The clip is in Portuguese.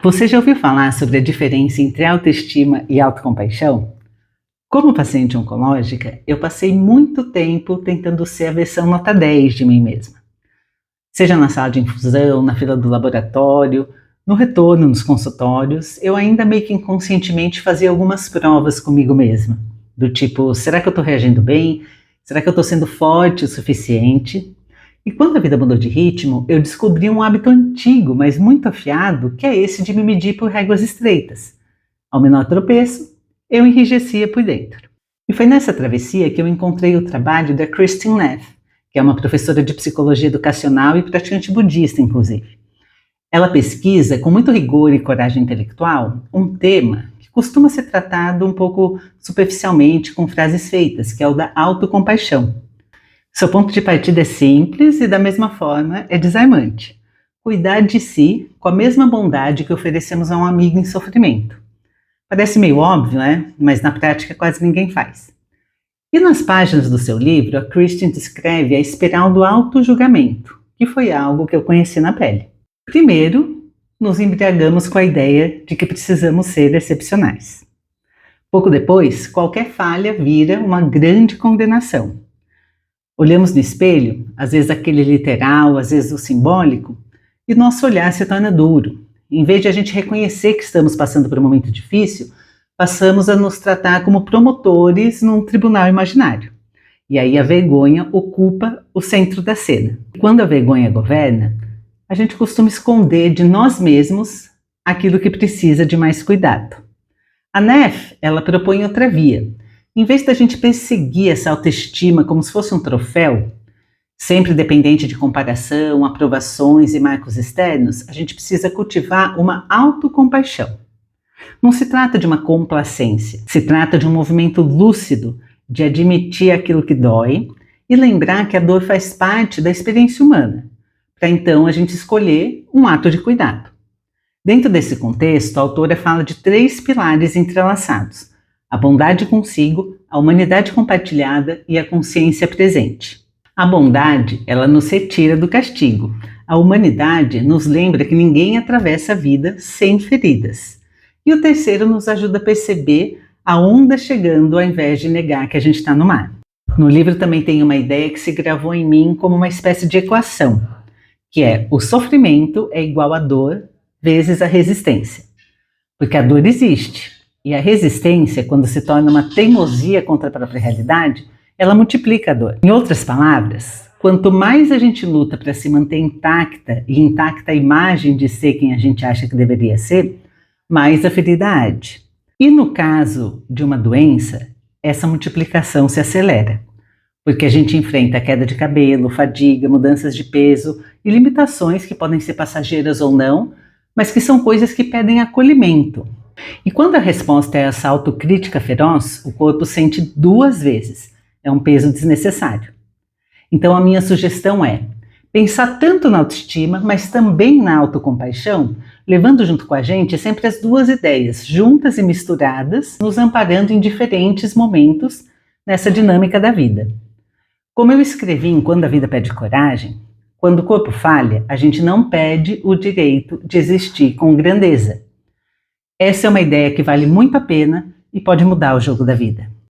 Você já ouviu falar sobre a diferença entre autoestima e autocompaixão? Como paciente oncológica, eu passei muito tempo tentando ser a versão nota 10 de mim mesma. Seja na sala de infusão, na fila do laboratório, no retorno nos consultórios, eu ainda meio que inconscientemente fazia algumas provas comigo mesma. Do tipo, será que eu estou reagindo bem? Será que eu estou sendo forte o suficiente? E quando a vida mudou de ritmo, eu descobri um hábito antigo, mas muito afiado, que é esse de me medir por réguas estreitas. Ao menor tropeço, eu enrijecia por dentro. E foi nessa travessia que eu encontrei o trabalho da Kristin Neff, que é uma professora de psicologia educacional e praticante budista, inclusive. Ela pesquisa, com muito rigor e coragem intelectual, um tema que costuma ser tratado um pouco superficialmente com frases feitas, que é o da autocompaixão. Seu ponto de partida é simples e, da mesma forma, é desarmante. Cuidar de si com a mesma bondade que oferecemos a um amigo em sofrimento. Parece meio óbvio, né? Mas na prática quase ninguém faz. E nas páginas do seu livro, a Kristin descreve a espiral do autojulgamento, que foi algo que eu conheci na pele. Primeiro, nos embriagamos com a ideia de que precisamos ser excepcionais. Pouco depois, qualquer falha vira uma grande condenação. Olhamos no espelho, às vezes aquele literal, às vezes o simbólico, e nosso olhar se torna duro. Em vez de a gente reconhecer que estamos passando por um momento difícil, passamos a nos tratar como promotores num tribunal imaginário. E aí a vergonha ocupa o centro da cena. Quando a vergonha governa, a gente costuma esconder de nós mesmos aquilo que precisa de mais cuidado. A Neff, ela propõe outra via. Em vez da gente perseguir essa autoestima como se fosse um troféu, sempre dependente de comparação, aprovações e marcos externos, a gente precisa cultivar uma autocompaixão. Não se trata de uma complacência, se trata de um movimento lúcido de admitir aquilo que dói e lembrar que a dor faz parte da experiência humana, para então a gente escolher um ato de cuidado. Dentro desse contexto, a autora fala de 3 pilares entrelaçados: a bondade consigo, a humanidade compartilhada e a consciência presente. A bondade, ela nos retira do castigo. A humanidade nos lembra que ninguém atravessa a vida sem feridas. E o terceiro nos ajuda a perceber a onda chegando ao invés de negar que a gente está no mar. No livro também tem uma ideia que se gravou em mim como uma espécie de equação, que é: o sofrimento é igual a dor vezes a resistência. Porque a dor existe. E a resistência, quando se torna uma teimosia contra a própria realidade, ela multiplica a dor. Em outras palavras, quanto mais a gente luta para se manter intacta e intacta a imagem de ser quem a gente acha que deveria ser, mais a ferida arde. E no caso de uma doença, essa multiplicação se acelera, porque a gente enfrenta queda de cabelo, fadiga, mudanças de peso e limitações que podem ser passageiras ou não, mas que são coisas que pedem acolhimento. E quando a resposta é essa autocrítica feroz, o corpo sente 2 vezes. É um peso desnecessário. Então a minha sugestão é pensar tanto na autoestima, mas também na autocompaixão, levando junto com a gente sempre as 2 ideias, juntas e misturadas, nos amparando em diferentes momentos nessa dinâmica da vida. Como eu escrevi em Quando a Vida Pede Coragem, quando o corpo falha, a gente não perde o direito de existir com grandeza. Essa é uma ideia que vale muito a pena e pode mudar o jogo da vida.